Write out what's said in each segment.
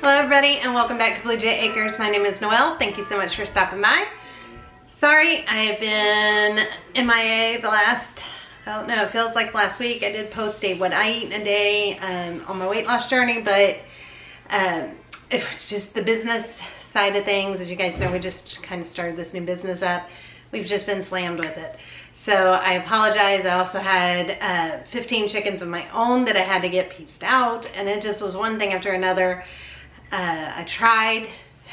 Hello everybody and welcome back to Blue Jay Acres. My name is Noelle. Thank you so much for stopping by. Sorry, I have been MIA the last, I don't know, it feels like last week. I did post a what I eat in a day on my weight loss journey, but it was just the business side of things. As you guys know, we just kind of started this new business up. We've just been slammed with it. So I apologize. I also had 15 chickens of my own that I had to get pieced out, and it just was one thing after another. I tried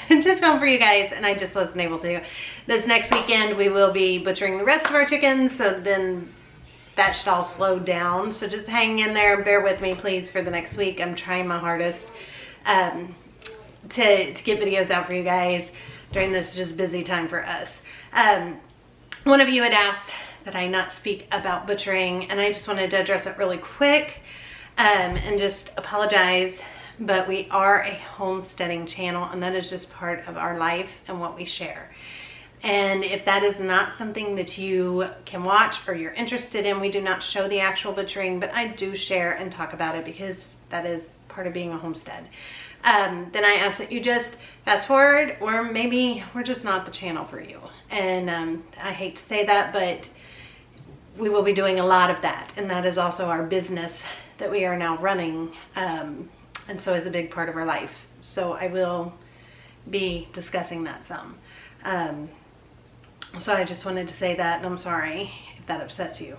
to film for you guys and I just wasn't able to. This next weekend we will be butchering the rest of our chickens, so then that should all slow down. So just hang in there, bear with me please for the next week. I'm trying my hardest to get videos out for you guys during this just busy time for us. One of you had asked that I not speak about butchering, and I just wanted to address it really quick and just apologize. But we are a homesteading channel, and that is just part of our life and what we share. And if that is not something that you can watch or you're interested in, we do not show the actual butchering, but I do share and talk about it because that is part of being a homestead. Then I ask that you just fast forward, or maybe we're just not the channel for you. And I hate to say that, but we will be doing a lot of that. And that is also our business that we are now running. And so it's a big part of our life. So I will be discussing that some. So I just wanted to say that, and I'm sorry if that upsets you.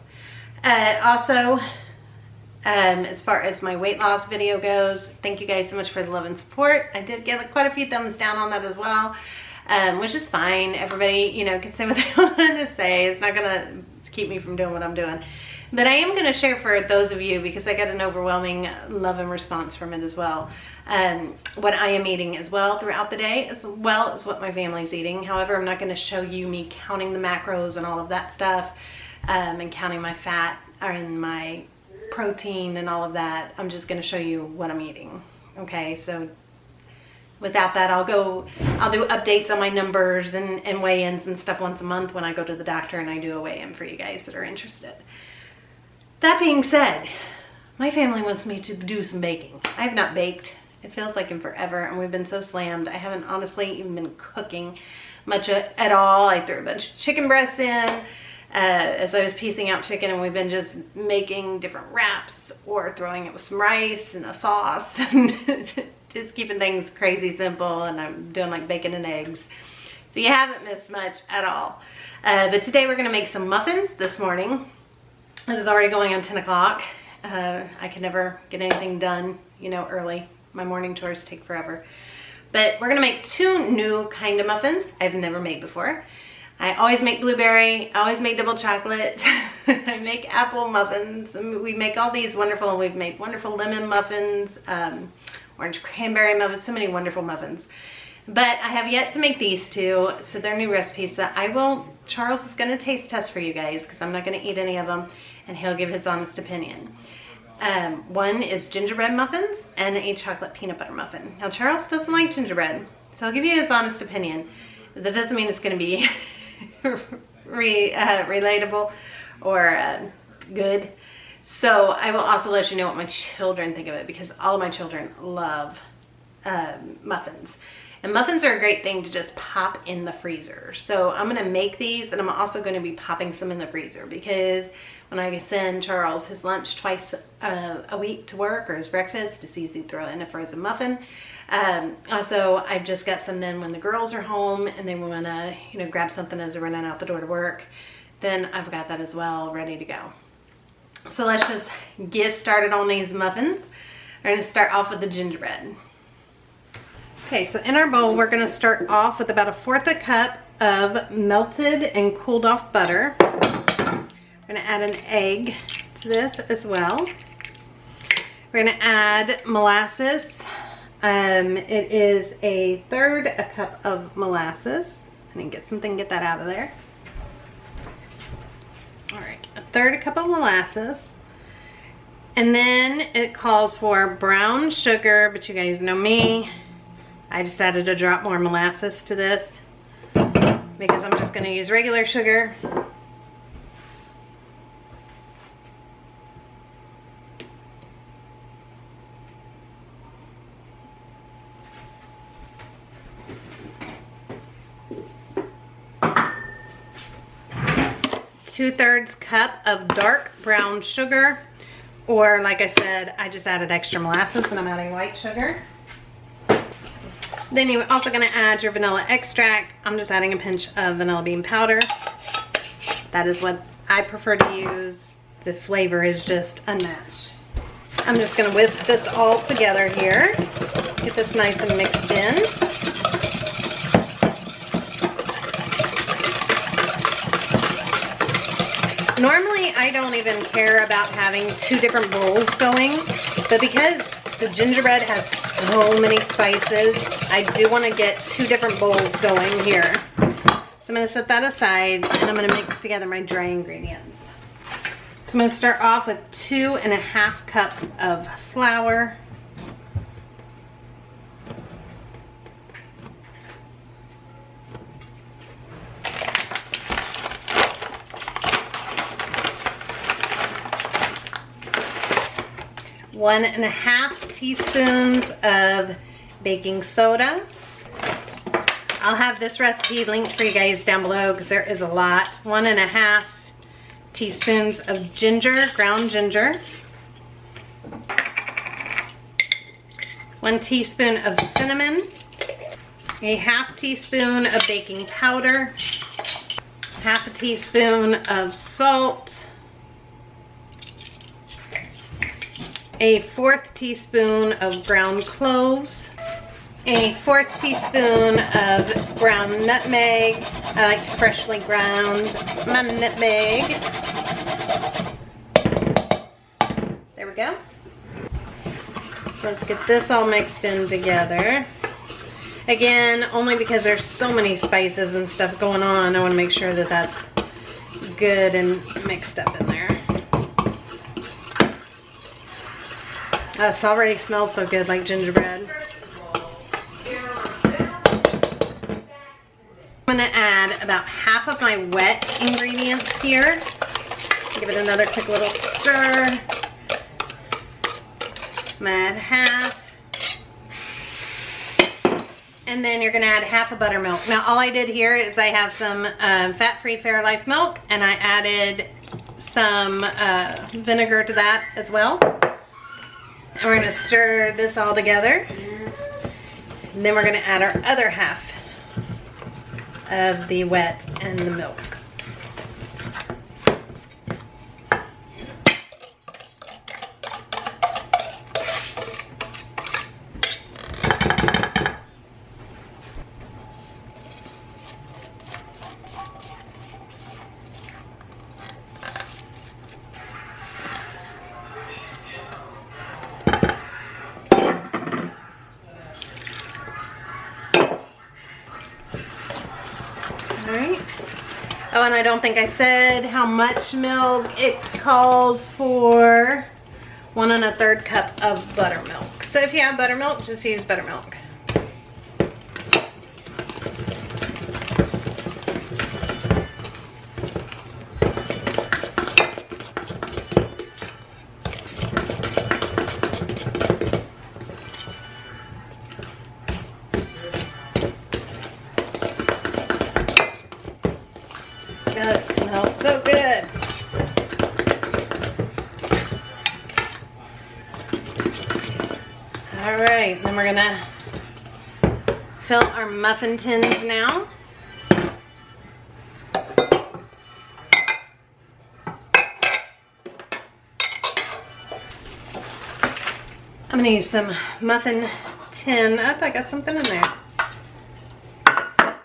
Also, as far as my weight loss video goes, thank you guys so much for the love and support. I did get quite a few thumbs down on that as well, which is fine. Everybody, you know, can say what they want to say. It's not gonna keep me from doing what I'm doing. But I am going to share for those of you, because I got an overwhelming love and response from it as well, what I am eating as well throughout the day, as well as what my family's eating. However, I'm not going to show you me counting the macros and all of that stuff, and counting my fat and my protein and all of that. I'm just going to show you what I'm eating. Okay, so without that, I'll do updates on my numbers and weigh-ins and stuff once a month when I go to the doctor and I do a weigh-in for you guys that are interested. That being said, my family wants me to do some baking. I have not baked. It feels like in forever, and we've been so slammed. I haven't honestly even been cooking much at all. I threw a bunch of chicken breasts in as I was piecing out chicken, and we've been just making different wraps or throwing it with some rice and a sauce and just keeping things crazy simple, and I'm doing like bacon and eggs. So you haven't missed much at all. But today we're gonna make some muffins this morning. It is already going on 10 o'clock. I can never get anything done, you know, early. My morning chores take forever. But we're gonna make two new kind of muffins I've never made before. I always make blueberry, I always make double chocolate. I make apple muffins. We make all these wonderful, we've made wonderful lemon muffins, orange cranberry muffins, so many wonderful muffins. But I have yet to make these two, so they're new recipes. So Charles is gonna taste test for you guys, because I'm not gonna eat any of them, and he'll give his honest opinion. One is gingerbread muffins and a chocolate peanut butter muffin. Now Charles doesn't like gingerbread, so I'll give you his honest opinion. That doesn't mean it's gonna be relatable or good. So I will also let you know what my children think of it, because all of my children love muffins. And muffins are a great thing to just pop in the freezer. So I'm gonna make these, and I'm also gonna be popping some in the freezer, because when I send Charles his lunch twice a week to work, or his breakfast, it's easy to throw in a frozen muffin. Also, I've just got some then when the girls are home and they wanna, you know, grab something as they're running out the door to work, then I've got that as well, ready to go. So let's just get started on these muffins. We're gonna start off with the gingerbread. Okay, so in our bowl, we're gonna start off with about 1/4 cup of melted and cooled off butter. We're gonna add an egg to this as well. We're gonna add molasses. It is 1/3 cup of molasses. I need to get that out of there. All right, 1/3 cup of molasses. And then it calls for brown sugar, but you guys know me. I just added a drop more molasses to this because I'm just going to use regular sugar. 2/3 cup of dark brown sugar, or like I said, I just added extra molasses and I'm adding white sugar. Then you're also gonna add your vanilla extract. I'm just adding a pinch of vanilla bean powder. That is what I prefer to use. The flavor is just unmatched. I'm just gonna whisk this all together here. Get this nice and mixed in. Normally, I don't even care about having 2 different bowls going, but because the gingerbread has so many spices, I do want to get 2 different bowls going here. So I'm going to set that aside and I'm going to mix together my dry ingredients. So I'm going to start off with 2½ cups of flour. One and a half teaspoons of baking soda. I'll have this recipe linked for you guys down below because there is a lot. 1½ teaspoons of ginger, ground ginger. 1 teaspoon of cinnamon. A ½ teaspoon of baking powder. ½ teaspoon of salt. A 4th teaspoon of ground cloves, a 4th teaspoon of ground nutmeg. I like to freshly ground my nutmeg. There we go. So let's get this all mixed in together. Again, only because there's so many spices and stuff going on, I want to make sure that that's good and mixed up in there. Oh, this already smells so good, like gingerbread. I'm going to add about half of my wet ingredients here. Give it another quick little stir. I'm going to add half. And then you're going to add half a buttermilk. Now, all I did here is I have some fat-free Fairlife milk, and I added some vinegar to that as well. And we're going to stir this all together. And then we're going to add our other half of the wet and the milk. Oh, and I don't think I said how much milk. It calls for 1 1/3 cup of buttermilk. So if you have buttermilk, just use buttermilk. Oh, it smells so good. All right, then we're gonna fill our muffin tins now. I'm gonna use some muffin tin. Oh, I got something in there. I'm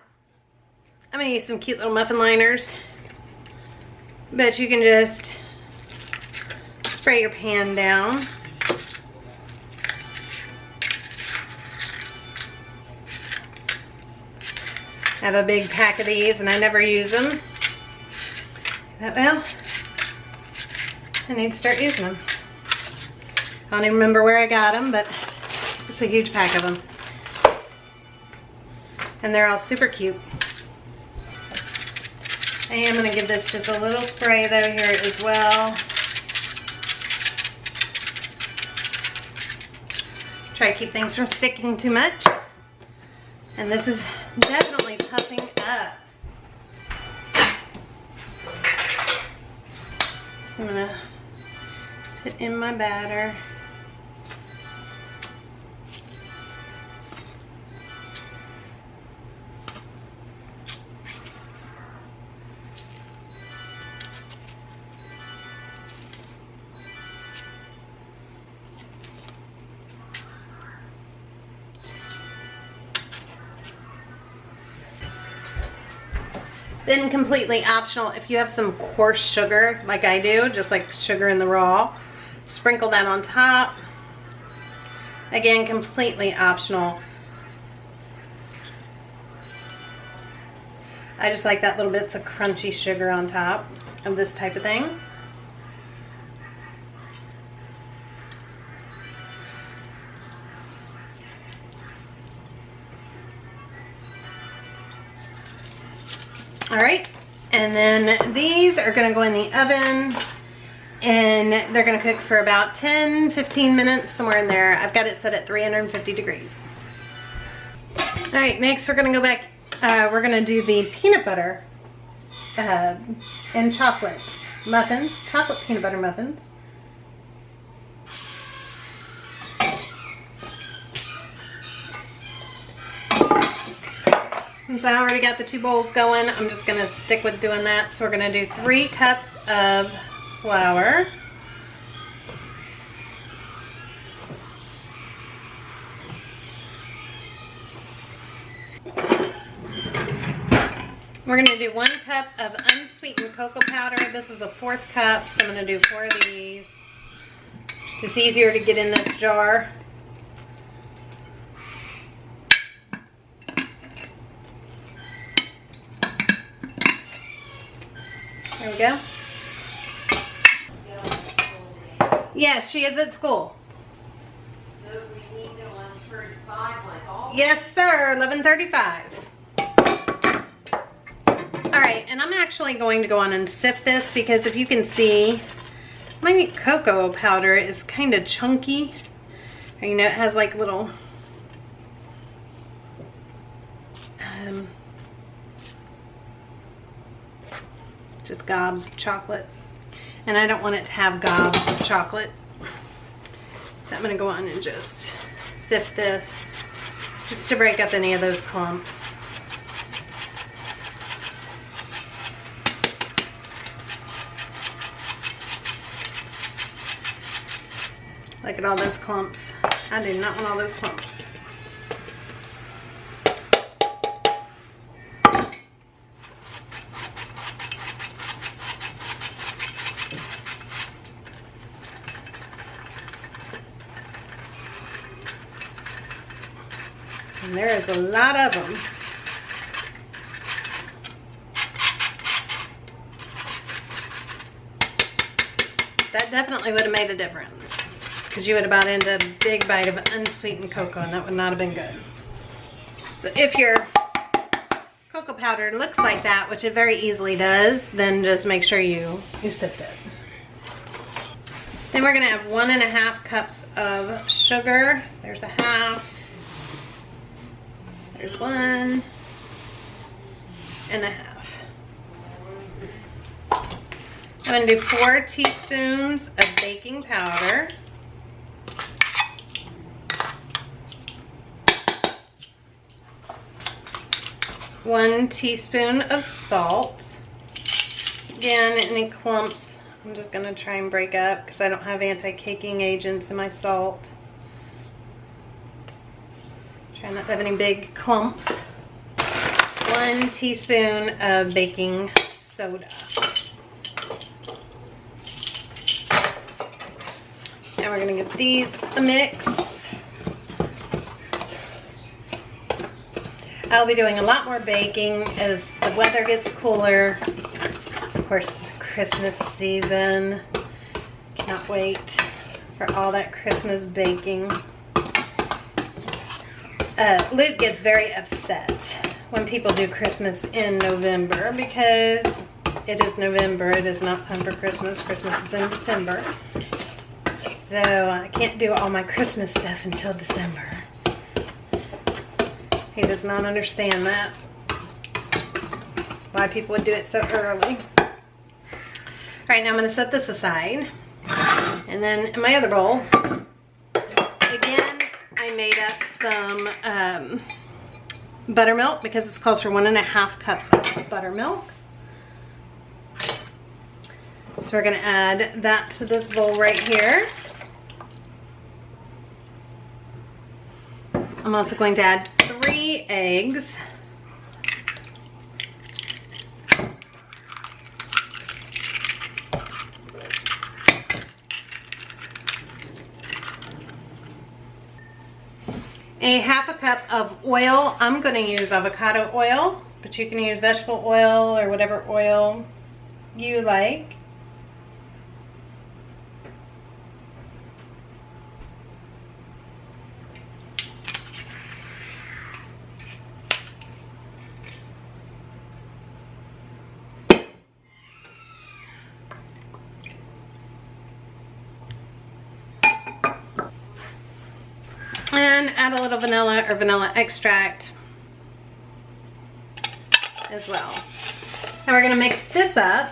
gonna use some cute little muffin liners, but you can just spray your pan down. I have a big pack of these and I never use them. Well, I need to start using them. I don't even remember where I got them, but it's a huge pack of them. And they're all super cute. I am going to give this just a little spray though here as well. Try to keep things from sticking too much. And this is definitely puffing up. So I'm gonna put in my batter. Then completely optional, if you have some coarse sugar like I do, just like sugar in the raw, sprinkle that on top. Again, completely optional. I just like that little bits of crunchy sugar on top of this type of thing. All right, and then these are gonna go in the oven and they're gonna cook for about 10-15 minutes, somewhere in there. I've got it set at 350 degrees. All right, next we're gonna go back, we're gonna do the peanut butter and chocolate muffins, chocolate peanut butter muffins. Since I already got the 2 bowls going, I'm just gonna stick with doing that. So we're gonna do 3 cups of flour. We're gonna do 1 cup of unsweetened cocoa powder. This is a 1/4 cup, so I'm gonna do 4 of these. Just easier to get in this jar. There we go. Yes, she is at school. So we need a 1:35 like all. Yes, sir, 11:35. All right, and I'm actually going to go on and sift this because if you can see, my cocoa powder is kind of chunky. You know, it has like little just gobs of chocolate, and I don't want it to have gobs of chocolate, so I'm going to go on and just sift this just to break up any of those clumps. Look at all those clumps. I do not want all those clumps. And there is a lot of them. That definitely would have made a difference, because you would have bought into a big bite of unsweetened cocoa, and that would not have been good. So if your cocoa powder looks like that, which it very easily does, then just make sure you sift it. Then we're gonna have 1.5 cups of sugar. There's a half. There's 1.5. I'm gonna do 4 teaspoons of baking powder. 1 teaspoon of salt. Again, any clumps, I'm just gonna try and break up because I don't have anti-caking agents in my salt. Try not to have any big clumps. 1 teaspoon of baking soda. And we're gonna give these a mix. I'll be doing a lot more baking as the weather gets cooler. Of course, Christmas season. Cannot wait for all that Christmas baking. Luke gets very upset when people do Christmas in November because it is November. It is not time for Christmas. Christmas is in December. So I can't do all my Christmas stuff until December. He does not understand that. Why people would do it so early. right, now I'm gonna set this aside. And then in my other bowl, again, I made up some buttermilk because this calls for 1.5 cups of buttermilk. So we're gonna add that to this bowl right here. I'm also going to add 3 eggs. A 1/2 cup of oil. I'm going to use avocado oil, but you can use vegetable oil or whatever oil you like. And add a little vanilla or vanilla extract as well. Now we're going to mix this up.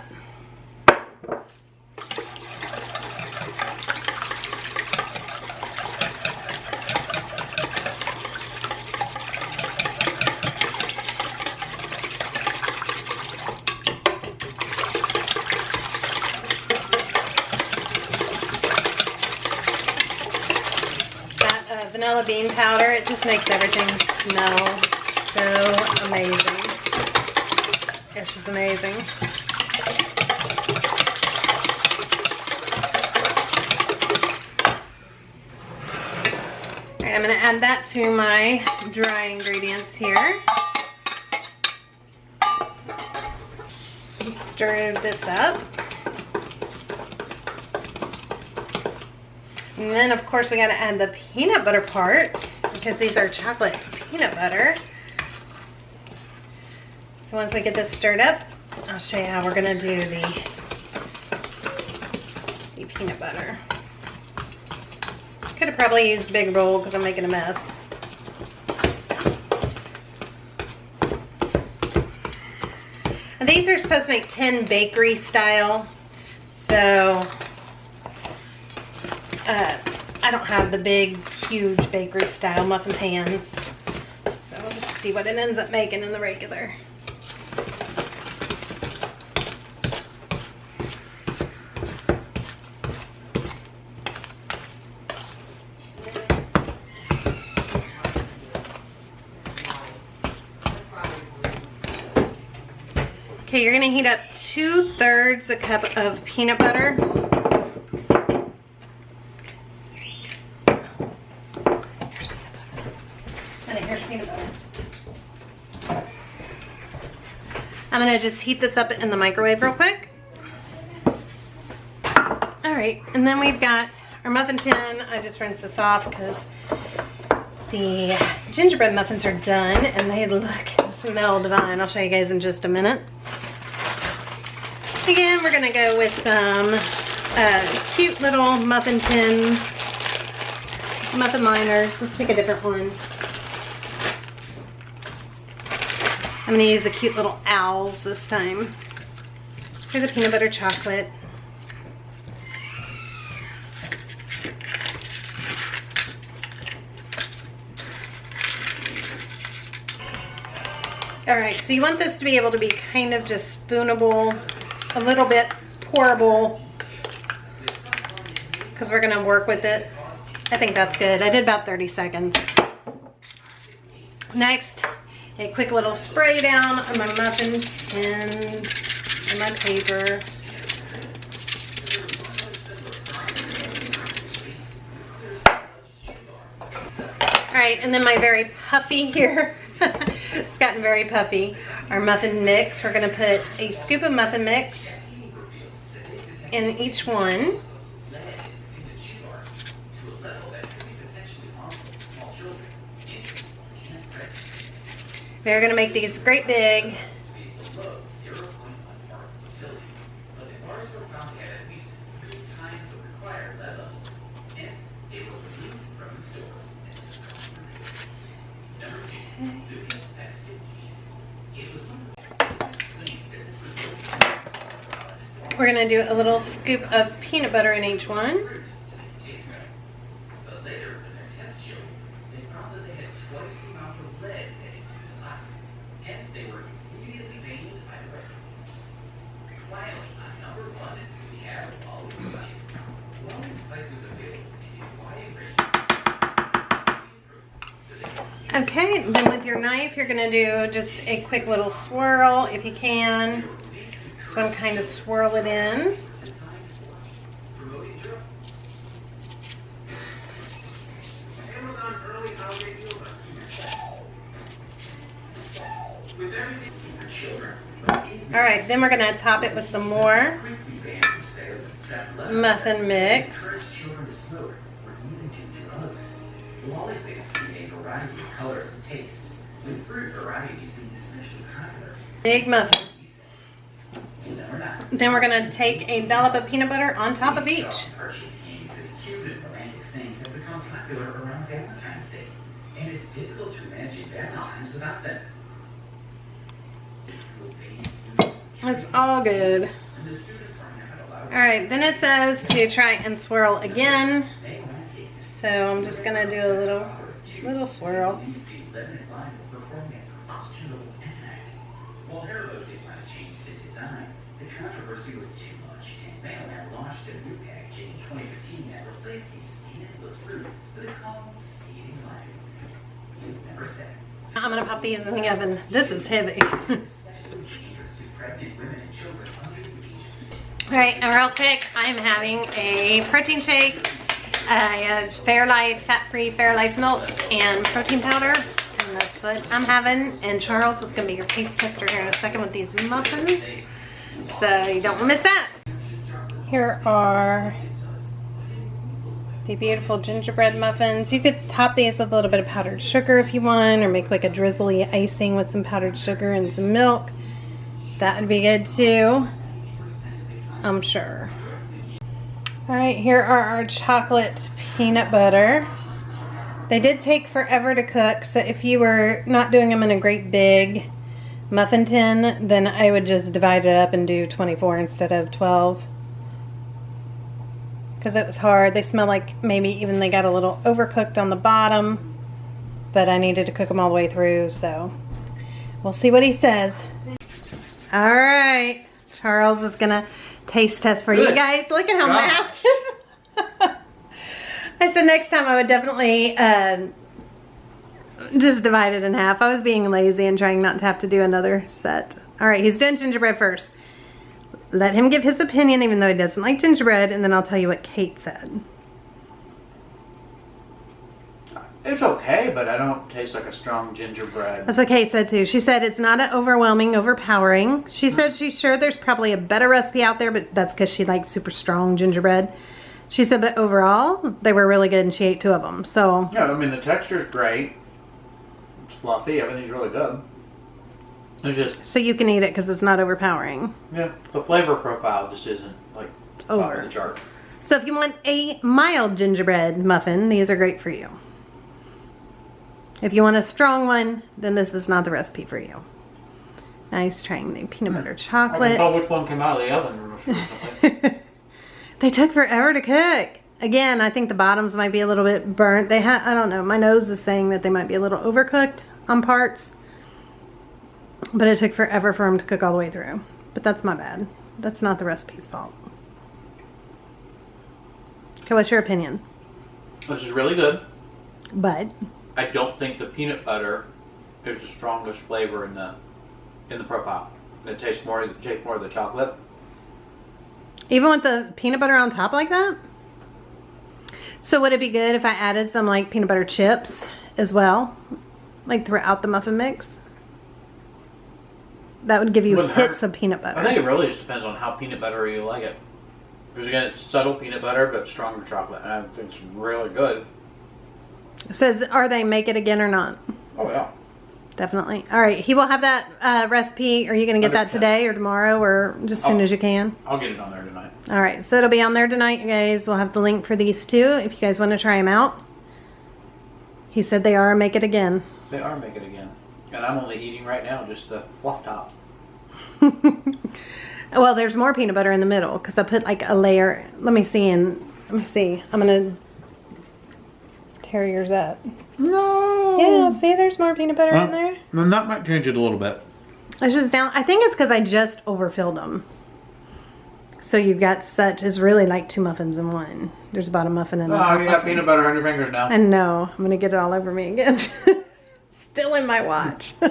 Vanilla bean powder, it just makes everything smell so amazing. It's just amazing. Alright, I'm going to add that to my dry ingredients here. Stir this up. And then of course we got to add the peanut butter part because these are chocolate peanut butter. So once we get this stirred up, I'll show you how we're going to do the peanut butter. Could have probably used a big bowl because I'm making a mess. And these are supposed to make 10 bakery style, so I don't have the big, huge bakery style muffin pans. So we'll just see what it ends up making in the regular. Okay, you're gonna heat up 2/3 a cup of peanut butter. I'm gonna just heat this up in the microwave real quick. All right, and then we've got our muffin tin. I just rinsed this off because the gingerbread muffins are done and they look and smell divine. I'll show you guys in just a minute. Again, we're gonna go with some cute little muffin tins, muffin liners. Let's pick a different one. I'm going to use the cute little owls this time. Here's the peanut butter chocolate. Alright, so you want this to be able to be kind of just spoonable, a little bit pourable, because we're going to work with it. I think that's good. I did about 30 seconds. Next, a quick little spray down on my muffin tin and my paper. Alright, and then my very puffy here. It's gotten very puffy. Our muffin mix. We're going to put a scoop of muffin mix in each one. We're going to make these great big. We're gonna do a little scoop of peanut butter in each one. But later, in their test show, they found that they had twice the amount of lead that is in the life. Hence, they were immediately banned by the regulators. Finally, on number 1, we have Wally's Pipe. Wally's Pipe was available in a wide range of Okay, then with your knife, you're gonna do just a quick little swirl if you can. Just want to kind of swirl it in. designed for promoting drug. Amazon early holiday deals on with everything for children. All right, then we're gonna top it with some more muffin mix. Encourage children to smoke or even do drugs. Wally Bits in a variety of colors and tastes, with fruit varieties being especially popular. Big muffins. Number 9. Then we're gonna take a dollop of peanut butter on top of each. Hardship games and cute and romantic sayings have become popular around Valentine's Day, and it's difficult to imagine Valentine's without them. It's all good. And the students are not allowed All right, then it says to try and swirl again. So I'm just gonna do a little swirl. While Haribo did not change the design, the controversy was too much, and Mailman launched a new packaging in 2015 that replaced the stainless roof with a calm, skating line. Number 7. I'm gonna pop these in the oven. This is heavy. Especially dangerous to pregnant women and children under the age of 6. All right, and real quick, I'm having a protein shake, Fairlife, fat-free Fairlife milk, and protein powder. And that's what I'm having. And Charles is gonna be your taste tester here in a second with these muffins. So you don't wanna miss that. Here are the beautiful gingerbread muffins. You could top these with a little bit of powdered sugar if you want, or make like a drizzly icing with some powdered sugar and some milk. That would be good too, I'm sure. All right, here are our chocolate peanut butter. They did take forever to cook, so if you were not doing them in a great big muffin tin, then I would just divide it up and do 24 instead of 12. Because it was hard. They smell like maybe even they got a little overcooked on the bottom, but I needed to cook them all the way through, so we'll see what he says. All right, Charles is gonna taste test for you guys. Look at how massive. I said next time I would definitely just divide it in half. I was being lazy and trying not to have to do another set. All right, he's doing gingerbread first. Let him give his opinion even though he doesn't like gingerbread, and then I'll tell you what Kate said. It's okay, but I don't taste like a strong gingerbread. That's what Kate said too. She said it's not overwhelming, overpowering. She said she's sure there's probably a better recipe out there, but that's because she likes super strong gingerbread. She said, but overall, they were really good and she ate 2 of them, so. Yeah, I mean, the texture's great. It's fluffy. Everything's really good. It's just, So you can eat it because it's not overpowering. yeah, the flavor profile just isn't, like, top Over. of the chart. So if you want a mild gingerbread muffin, these are great for you. If you want a strong one, then this is not the recipe for you. Nice trying the peanut butter I can chocolate. tell which one came out of the oven or something. They took forever to cook. Again, I think the bottoms might be a little bit burnt. I don't know. My nose is saying that they might be a little overcooked on parts. But it took forever for them to cook all the way through. But that's my bad. That's not the recipe's fault. Okay, what's your opinion? This is really good. But I don't think the peanut butter is the strongest flavor in the profile. It tastes more of the chocolate. even with the peanut butter on top like that? So would it be good if I added some like peanut butter chips as well? Like throughout the muffin mix? That would give you Wouldn't hits hurt. of peanut butter. I think it really just depends on how peanut buttery you like it. Because again, it's subtle peanut butter, but stronger chocolate. And I think it's really good. Says, are they make it again or not? Oh, yeah. Definitely. All right. He will have that recipe. Are you going to get that 100%. today or tomorrow or just as soon as you can? I'll get it on there tonight. All right. So it'll be on there tonight, you guys. We'll have the link for these two if you guys want to try them out. He said they are a make it again. They are making it again. And I'm only eating right now just the fluff top. Well, there's more peanut butter in the middle because I put like a layer. Let me see. I'm gonna tear yours up. No. Yeah, see, there's more peanut butter in there. Then that might change it a little bit. It's just down. I think it's because I just overfilled them. So you've got it's really like 2 muffins in one. There's about a muffin in Oh, you got peanut butter on your fingers now. I know. I'm gonna get it all over me again. Still in my watch. All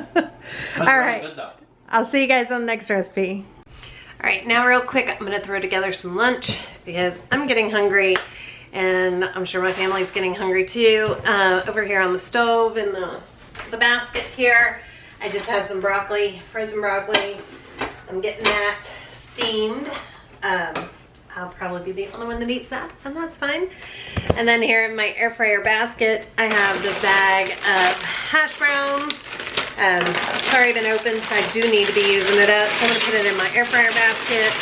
right. Good, though. I'll see you guys on the next recipe. All right, now real quick, I'm gonna throw together some lunch because I'm getting hungry and I'm sure my family's getting hungry too. Over here on the stove in the basket here, I just have some broccoli, frozen broccoli. I'm getting that steamed. I'll probably be the only one that eats that, and that's fine. And then here in my air fryer basket, I have this bag of hash browns. It's already been opened, so I do need to be using it up. So I'm gonna put it in my air fryer basket.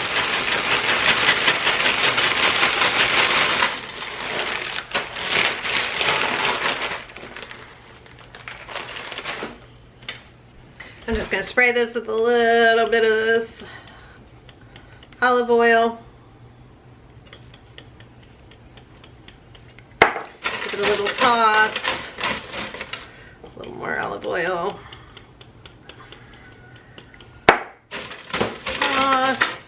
I'm just gonna spray this with a little bit of this olive oil. Give it a little toss. A little more olive oil. Toss.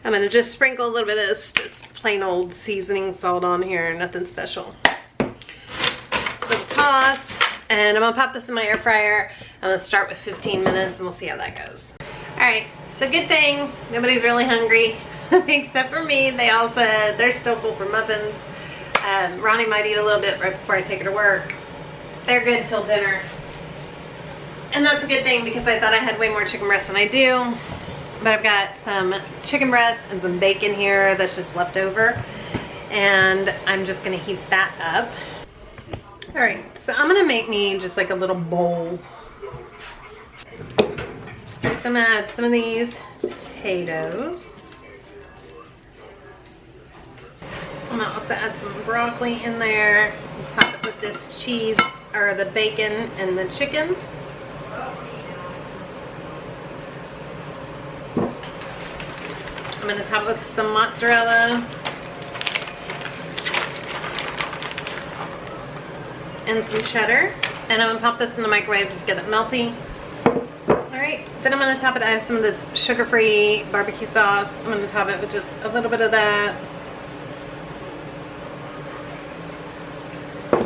I'm gonna just sprinkle a little bit of this just plain old seasoning salt on here, nothing special. Little toss, and I'm gonna pop this in my air fryer. I'm gonna start with 15 minutes and we'll see how that goes. All right, so good thing nobody's really hungry except for me. They all said they're still full for muffins. Ronnie might eat a little bit right before I take her to work. They're good till dinner. And that's a good thing because I thought I had way more chicken breasts than I do. But I've got some chicken breasts and some bacon here that's just left over. And I'm just gonna heat that up. All right, so I'm gonna make me just like a little bowl. So I'm gonna add some of these potatoes. I'm gonna also add some broccoli in there. Top it with this cheese, or the bacon and the chicken. I'm gonna top it with some mozzarella. And some cheddar. And I'm gonna pop this in the microwave, just get it melty. Alright, then I'm gonna top it. I have some of this sugar-free barbecue sauce. I'm gonna top it with just a little bit of that.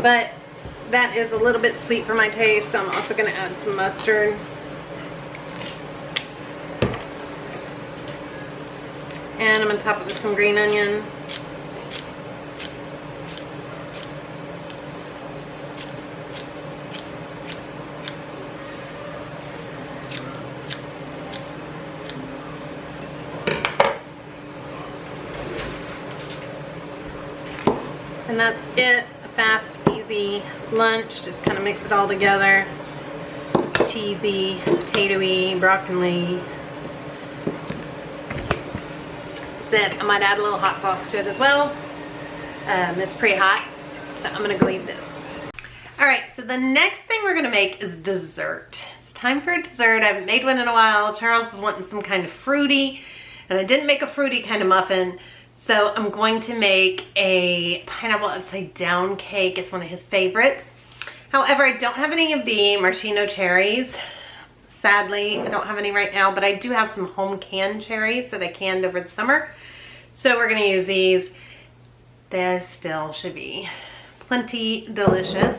But that is a little bit sweet for my taste, so I'm also gonna add some mustard. And I'm gonna top it with some green onion. And that's it. A fast, easy lunch. Just kind of mix it all together. Cheesy, potatoey, broccoli. That's it. I might add a little hot sauce to it as well. It's pretty hot, so I'm gonna go eat this. All right, so the next thing we're gonna make is dessert. It's time for a dessert. I haven't made one in a while. Charles is wanting some kind of fruity, and I didn't make a fruity kind of muffin. So I'm going to make a pineapple upside down cake. It's one of his favorites. However, I don't have any of the maraschino cherries. Sadly, I don't have any right now, but I do have some home canned cherries that I canned over the summer. So we're gonna use these. They still should be plenty delicious.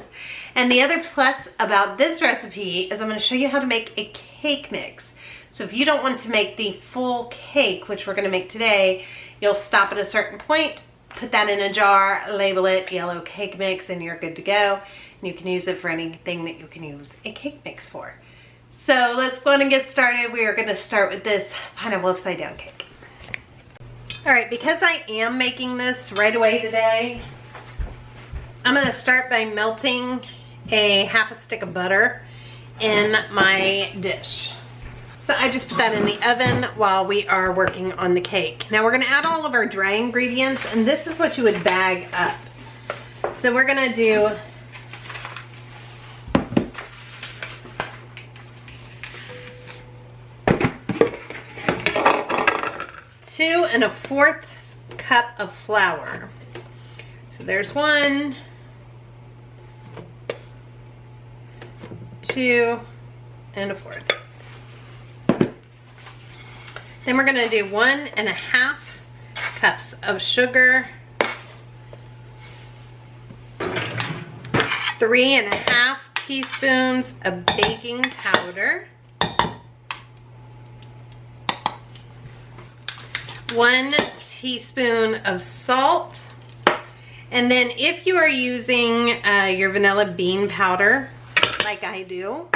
And the other plus about this recipe is I'm gonna show you how to make a cake mix. So if you don't want to make the full cake, which we're gonna make today, you'll stop at a certain point, put that in a jar, label it yellow cake mix, and you're good to go. And you can use it for anything that you can use a cake mix for. So let's go on and get started. We are gonna start with this pineapple upside down cake. All right, because I am making this right away today, I'm gonna start by melting a half a stick of butter in my dish. So I just put that in the oven while we are working on the cake. Now we're gonna add all of our dry ingredients, and this is what you would bag up. So we're gonna do 2 1/4 cup of flour. So there's 1, 2 1/4. Then we're gonna do 1 1/2 cups of sugar, 3 1/2 teaspoons of baking powder, 1 teaspoon of salt, and then if you are using your vanilla bean powder, like I do,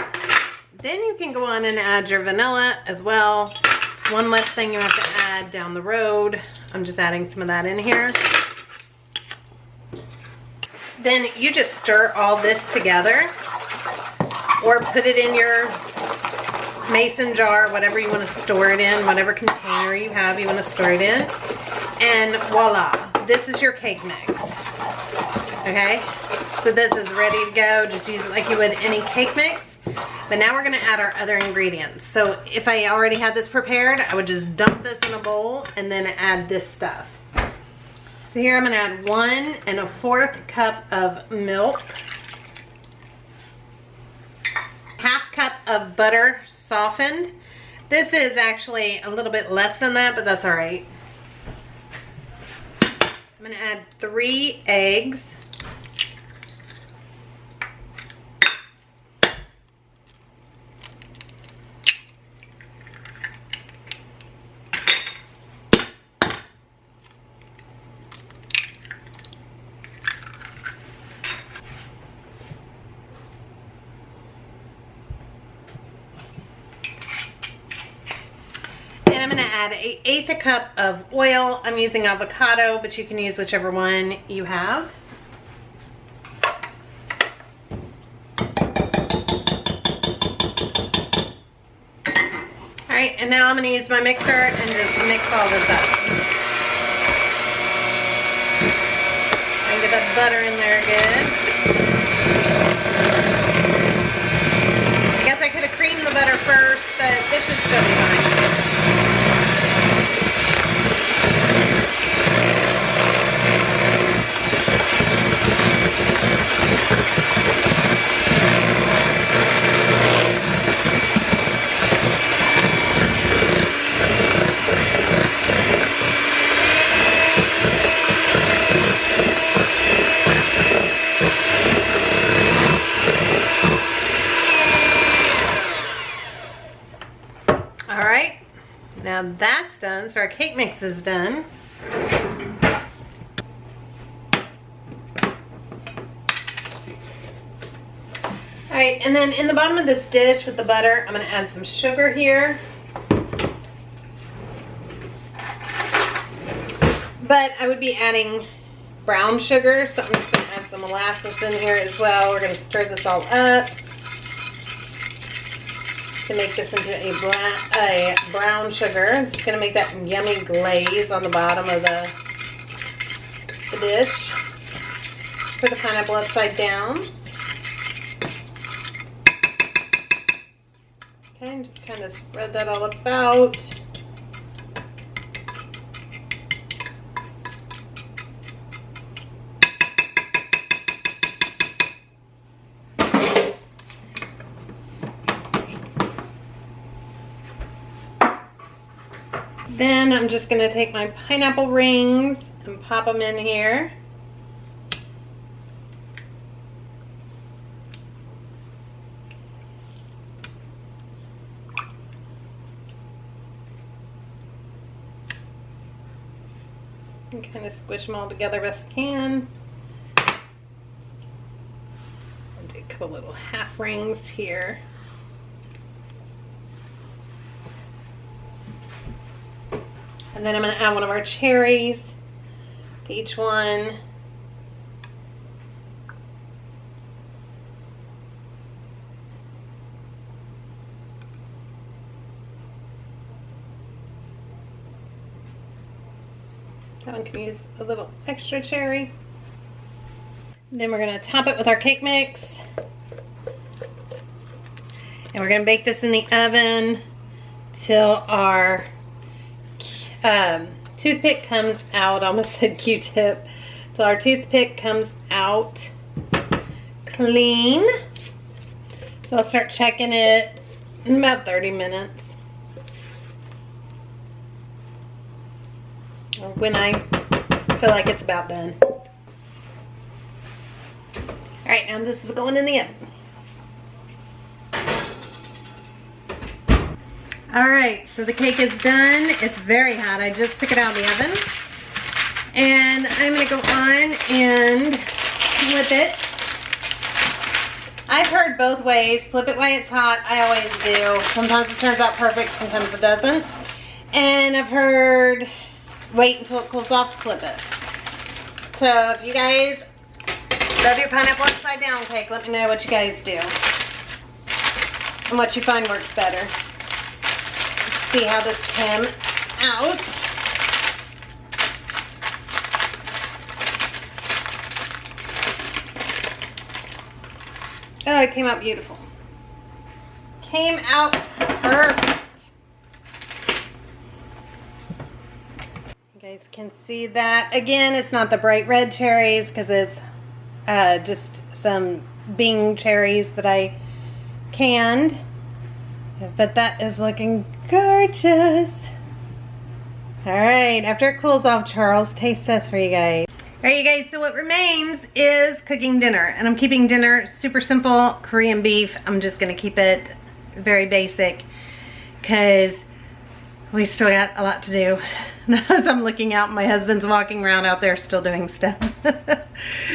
then you can go on and add your vanilla as well. It's one less thing you have to add down the road. I'm just adding some of that in here. Then you just stir all this together, or put it in your mason jar, whatever you want to store it in, whatever container you have you want to store it in, and voila, this is your cake mix. Okay, so this is ready to go. Just use it like you would any cake mix. But now we're going to add our other ingredients. So if I already had this prepared, I would just dump this in a bowl and then add this stuff. So here I'm going to add 1 1/4 cup of milk, 1/2 cup of butter softened. This is actually a little bit less than that, but that's all right. I'm going to add 3 eggs, I'm going to add 1/8 cup of oil. I'm using avocado, but you can use whichever one you have. All right, and now I'm going to use my mixer and just mix all this up. And get that butter in there good. I guess I could have creamed the butter first, but this should still be fine. Now that's done, so our cake mix is done. Alright, and then in the bottom of this dish with the butter, I'm going to add some sugar here. But I would be adding brown sugar, so I'm just going to add some molasses in here as well. We're going to stir this all up to make this into a brown sugar. It's going to make that yummy glaze on the bottom of the dish. Put the pineapple upside down. Okay, and just kind of spread that all about. Then I'm just going to take my pineapple rings and pop them in here. And kind of squish them all together best I can. I'll do a couple little half rings here. And then I'm going to add one of our cherries to each one. That one can use a little extra cherry. And then we're going to top it with our cake mix. And we're going to bake this in the oven till our toothpick comes out, I almost said Q-tip. So our toothpick comes out clean. So I'll start checking it in about 30 minutes. Or when I feel like it's about done. Alright, now this is going in the oven. Alright, so the cake is done. It's very hot. I just took it out of the oven. And I'm going to go on and flip it. I've heard both ways. Flip it while it's hot. I always do. Sometimes it turns out perfect, sometimes it doesn't. And I've heard wait until it cools off to flip it. So if you guys love your pineapple upside down cake, let me know what you guys do. And what you find works better. Let's see how this came out. Oh, it came out beautiful. Came out perfect. You guys can see that. Again, it's not the bright red cherries because it's just some Bing cherries that I canned. But that is looking gorgeous. Alright, after it cools off, Charles, taste test for you guys. Alright you guys, so what remains is cooking dinner. And I'm keeping dinner super simple, Korean beef. I'm just going to keep it very basic because we still got a lot to do. As I'm looking out, my husband's walking around out there still doing stuff.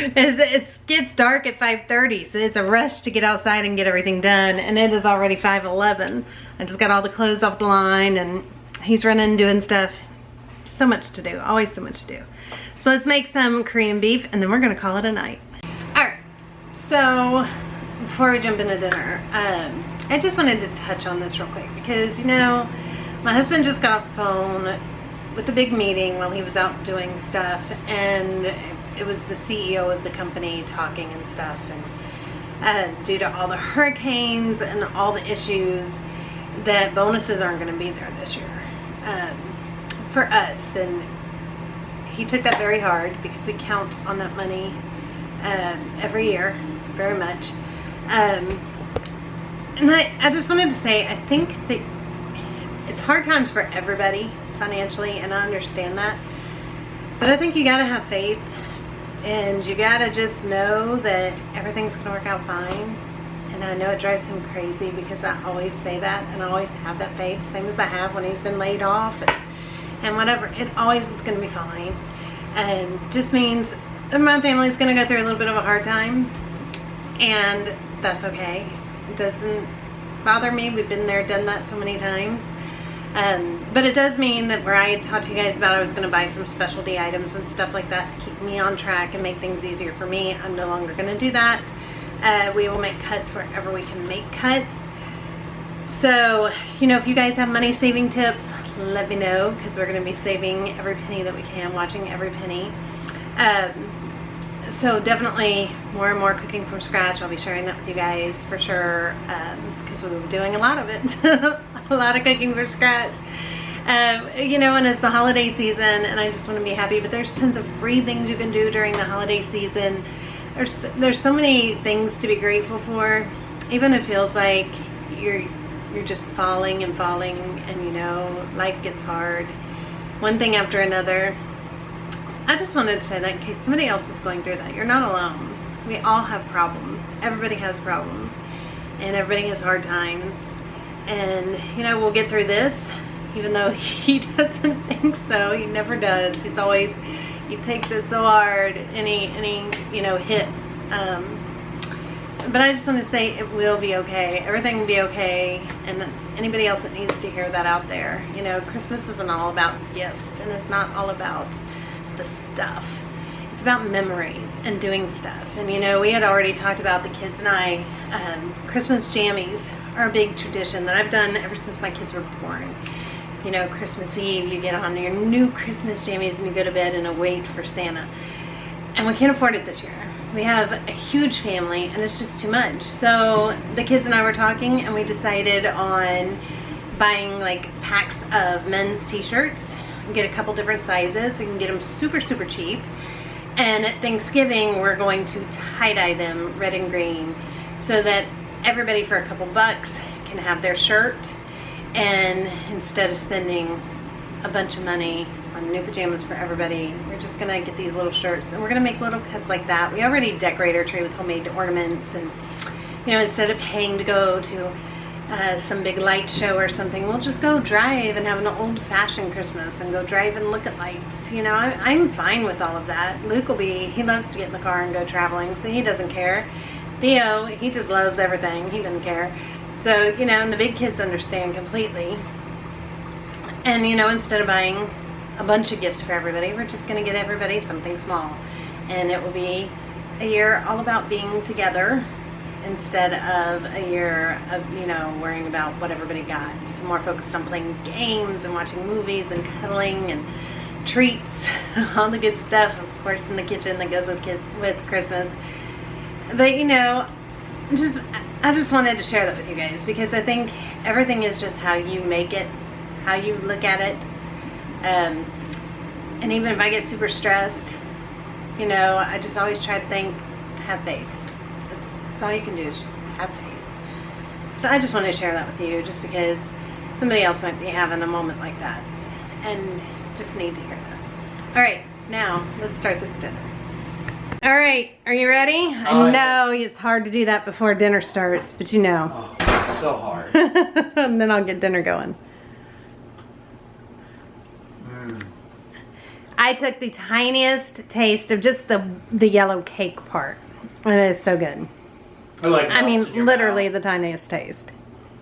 It gets dark at 5:30, so it's a rush to get outside and get everything done. And it is already 5:11. I just got all the clothes off the line and he's running and doing stuff. So much to do, always so much to do. So let's make some Korean beef and then we're gonna call it a night. Alright, so before we jump into dinner, I just wanted to touch on this real quick because, you know, my husband just got off the phone with a big meeting while he was out doing stuff, and it was the CEO of the company talking and stuff, and due to all the hurricanes and all the issues, that bonuses aren't going to be there this year for us. And he took that very hard because we count on that money every year very much. And I just wanted to say, I think that it's hard times for everybody financially, and I understand that, but I think you gotta have faith and you gotta just know that everything's gonna work out fine. And I know it drives him crazy because I always say that and I always have that faith, same as I have when he's been laid off and whatever. It always is gonna be fine, and just means that my family's gonna go through a little bit of a hard time, and that's okay. It doesn't bother me. We've been there, done that so many times. But it does mean that where I talked to you guys about I was going to buy some specialty items and stuff like that to keep me on track and make things easier for me, I'm no longer going to do that. We will make cuts wherever we can make cuts. So, you know, if you guys have money saving tips, let me know, because we're going to be saving every penny that we can, watching every penny. So definitely more and more cooking from scratch. I'll be sharing that with you guys for sure, because we'll be doing a lot of it. A lot of cooking from scratch. You know, and it's the holiday season and I just want to be happy, but there's tons of free things you can do during the holiday season. There's so many things to be grateful for, even if it feels like you're just falling and falling, and you know, life gets hard, one thing after another. I just wanted to say that in case somebody else is going through that. You're not alone. We all have problems. Everybody has problems. And everybody has hard times. And, you know, we'll get through this. Even though he doesn't think so. He never does. He's always, he takes it so hard. Any you know, hit. But I just want to say it will be okay. Everything will be okay. And anybody else that needs to hear that out there. You know, Christmas isn't all about gifts. And it's not all about the stuff. It's about memories and doing stuff. And you know, we had already talked about, the kids and I, Christmas jammies are a big tradition that I've done ever since my kids were born. You know, Christmas Eve, you get on your new Christmas jammies and you go to bed and await for Santa. And we can't afford it this year. We have a huge family and it's just too much. So the kids and I were talking and we decided on buying like packs of men's t-shirts, get a couple different sizes. You can get them super, super cheap. And at Thanksgiving, we're going to tie-dye them red and green so that everybody for a couple bucks can have their shirt. And instead of spending a bunch of money on new pajamas for everybody, we're just gonna get these little shirts and we're gonna make little cuts like that. We already decorate our tree with homemade ornaments, and you know, instead of paying to go to some big light show or something, we'll just go drive and have an old-fashioned Christmas and go drive and look at lights. You know, I'm fine with all of that. Luke will be, he loves to get in the car and go traveling, so he doesn't care. Theo, he just loves everything. He doesn't care. So, you know, and the big kids understand completely. And, you know, instead of buying a bunch of gifts for everybody, we're just going to get everybody something small. And it will be a year all about being together instead of a year of, you know, worrying about what everybody got. Just more focused on playing games and watching movies and cuddling and treats, all the good stuff, of course, in the kitchen that goes with Christmas. But, you know, I just wanted to share that with you guys, because I think everything is just how you make it, how you look at it. And even if I get super stressed, you know, I just always try to think, have faith. That's all you can do, is just have faith. So I just wanted to share that with you, just because somebody else might be having a moment like that and just need to hear that. All right, now let's start this dinner. All right, are you ready? I know it's hard to do that before dinner starts, but you know. Oh, so hard. And then I'll get dinner going. I took the tiniest taste of just the yellow cake part, and it is so good. I mean, literally the tiniest taste.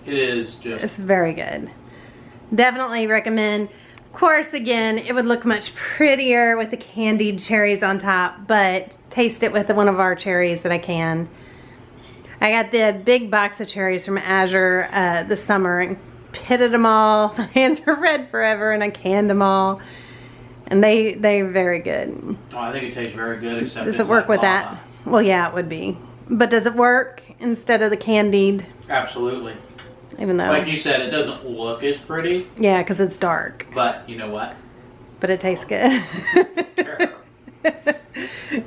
It is just... It's very good. Definitely recommend. Of course, again, it would look much prettier with the candied cherries on top, but taste it with one of our cherries that I can. I got the big box of cherries from Azure this summer and pitted them all. My hands were red forever, and I canned them all. And they're very good. Oh, I think it tastes very good, except does it work with that? Well, yeah, it would be. But does it work instead of the candied? Absolutely. Even though, like you said, it doesn't look as pretty. Yeah, because it's dark. But you know what? But it tastes good.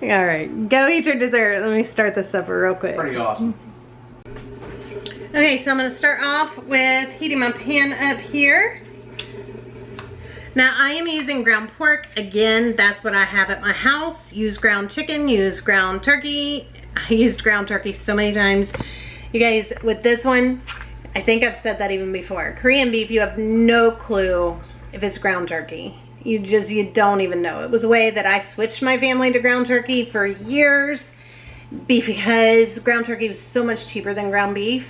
All right, go eat your dessert. Let me start this supper real quick. Pretty awesome. Okay, so I'm going to start off with heating my pan up here. Now I am using ground pork. Again, that's what I have at my house. Use ground chicken, use ground turkey. I used ground turkey so many times. You guys, with this one, I think I've said that even before. Korean beef, you have no clue if it's ground turkey. You don't even know. It was a way that I switched my family to ground turkey for years, because ground turkey was so much cheaper than ground beef.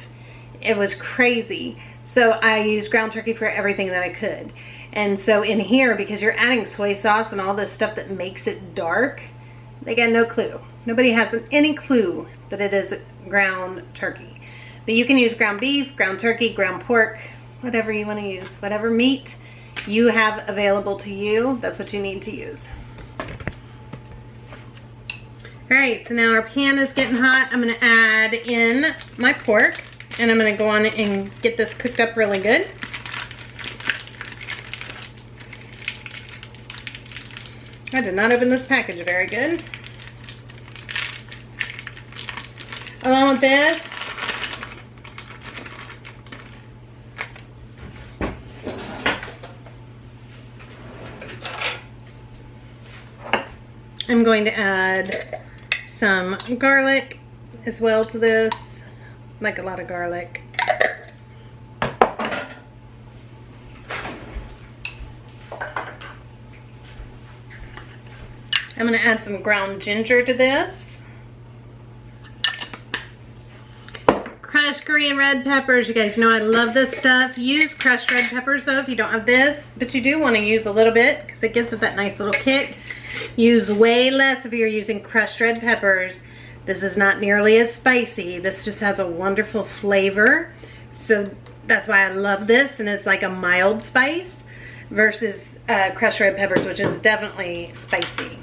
It was crazy. So I used ground turkey for everything that I could. And so in here, because you're adding soy sauce and all this stuff that makes it dark, they got no clue. Nobody has any clue that it is ground turkey. But you can use ground beef, ground turkey, ground pork, whatever you want to use. Whatever meat you have available to you, that's what you need to use. All right, so now our pan is getting hot. I'm going to add in my pork, and I'm going to go on and get this cooked up really good. I did not open this package very good. Along with this, I'm going to add some garlic as well to this, like a lot of garlic. I'm going to add some ground ginger to this. Crushed Korean red peppers. You guys know I love this stuff. Use crushed red peppers though if you don't have this, but you do want to use a little bit because it gives it that nice little kick. Use way less if you're using crushed red peppers. This is not nearly as spicy. This just has a wonderful flavor. So that's why I love this, and it's like a mild spice versus crushed red peppers, which is definitely spicy.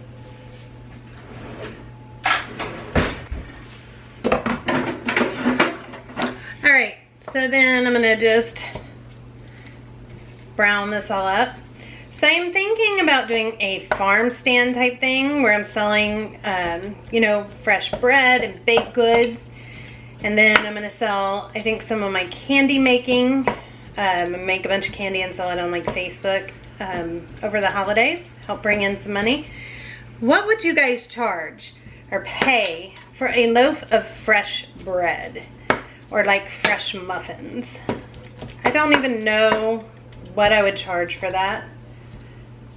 Alright, so then I'm going to just brown this all up. So So I'm thinking about doing a farm stand type thing where I'm selling, you know, fresh bread and baked goods. And then I'm going to sell, I think, some of my candy making. Make a bunch of candy and sell it on like Facebook over the holidays. Help bring in some money. What would you guys charge or pay for a loaf of fresh bread? Or like fresh muffins? I don't even know what I would charge for that.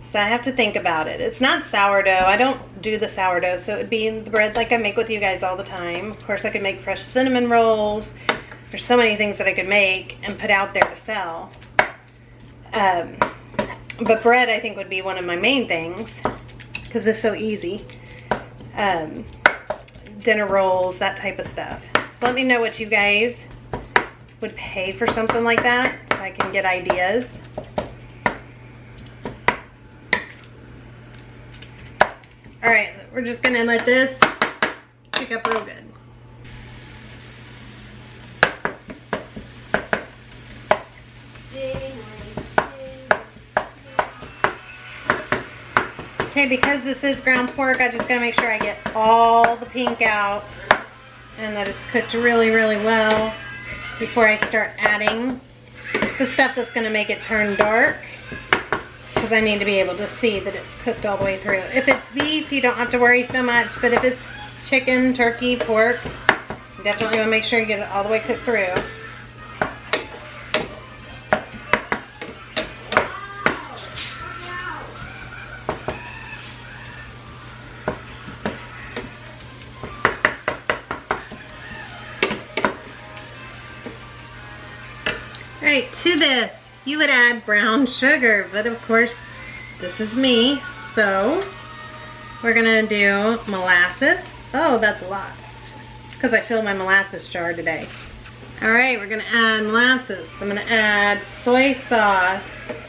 So I have to think about it. It's not sourdough. I don't do the sourdough, so it would be the bread like I make with you guys all the time. Of course, I could make fresh cinnamon rolls. There's so many things that I could make and put out there to sell. But bread, I think, would be one of my main things because it's so easy. Dinner rolls, that type of stuff. So let me know what you guys would pay for something like that so I can get ideas. All right, we're just gonna let this pick up real good. Okay, because this is ground pork, I just gotta make sure I get all the pink out and that it's cooked really, really well before I start adding the stuff that's gonna make it turn dark, because I need to be able to see that it's cooked all the way through. If it's beef, you don't have to worry so much, but if it's chicken, turkey, pork, you definitely wanna make sure you get it all the way cooked through. Alright, to this, you would add brown sugar, but of course, this is me, so we're gonna do molasses. Oh, that's a lot. It's because I filled my molasses jar today. Alright, we're gonna add molasses. I'm gonna add soy sauce.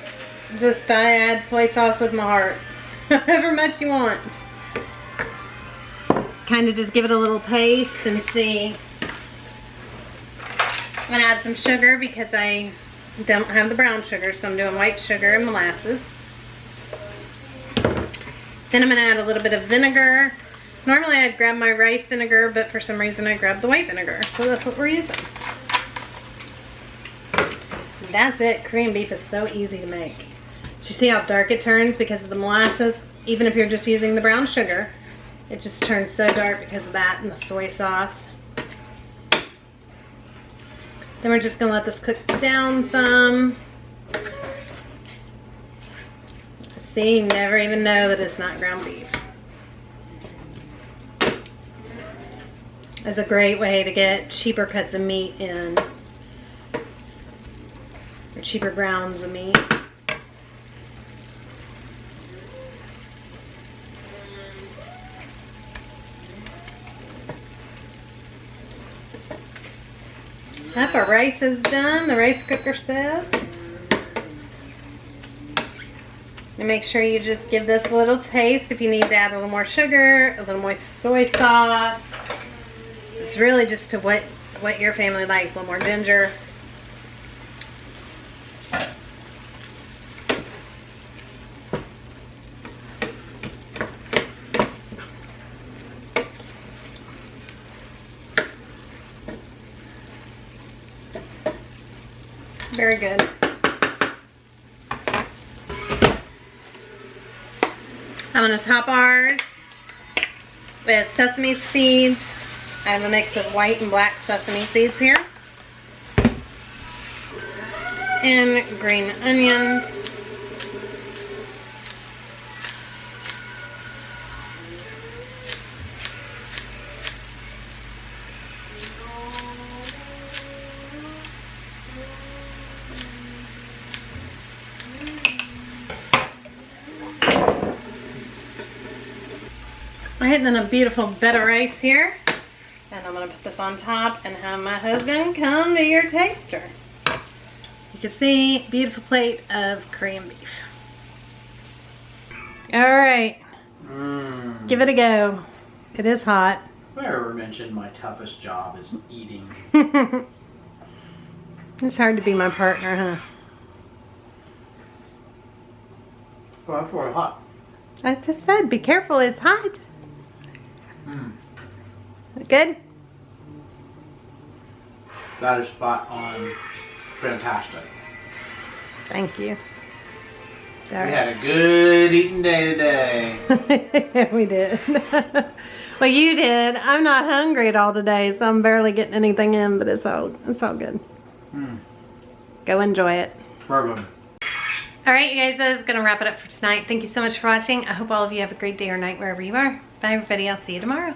I add soy sauce with my heart. However much you want. Kind of just give it a little taste and see. I'm gonna add some sugar because I don't have the brown sugar, so I'm doing white sugar and molasses. Then I'm gonna add a little bit of vinegar. Normally I'd grab my rice vinegar, but for some reason I grabbed the white vinegar, so that's what we're using. That's it. Korean beef is so easy to make. Do you see how dark it turns because of the molasses? Even if you're just using the brown sugar, it just turns so dark because of that and the soy sauce. Then we're just gonna let this cook down some. See, you never even know that it's not ground beef. It's a great way to get cheaper cuts of meat in. Or cheaper grounds of meat. Yep, our rice is done, the rice cooker says. And make sure you just give this a little taste if you need to add a little more sugar, a little more soy sauce. It's really just to what your family likes, a little more ginger. Very good. I'm going to top ours with sesame seeds. I have a mix of white and black sesame seeds here. And green onion. Alright, then a beautiful bed of rice here. And I'm going to put this on top and have my husband come to your taster. You can see, beautiful plate of Korean beef. Alright, give it a go. It is hot. If I ever mentioned my toughest job is eating. It's hard to be my partner, huh? Oh, that's really hot. I just said, be careful, it's hot. Mm. Good? That is spot on. Fantastic. Thank you. We had a good eating day today. We did. Well, you did. I'm not hungry at all today, so I'm barely getting anything in, but it's all good. Go enjoy it. Bourbon. All right, you guys, that is going to wrap it up for tonight. Thank you so much for watching. I hope all of you have a great day or night wherever you are. Bye, everybody. I'll see you tomorrow.